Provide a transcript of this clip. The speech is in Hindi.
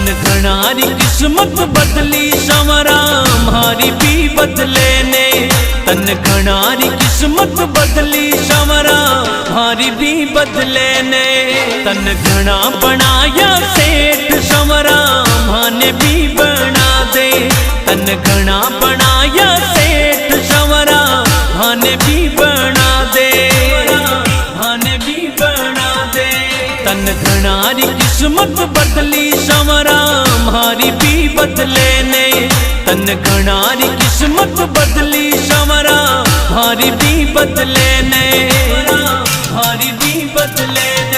तन घणारी किस्मत बदली संवरा मारी भी बदले ने। तन घणारी किस्मत बदली संवरा मारी भी बदले ने। तन घना बनाया सेठ संवरा माने भी बना दे। तन घना बनाया सेठ संवरा माने भी बना दे। माने भी बना दे। तन घणारी किस्मत बदली संवरा मारी भी बदले ने। तन घणारी किस्मत बदली संवरा मारी भी बदले ने। मारी भी बदले ने।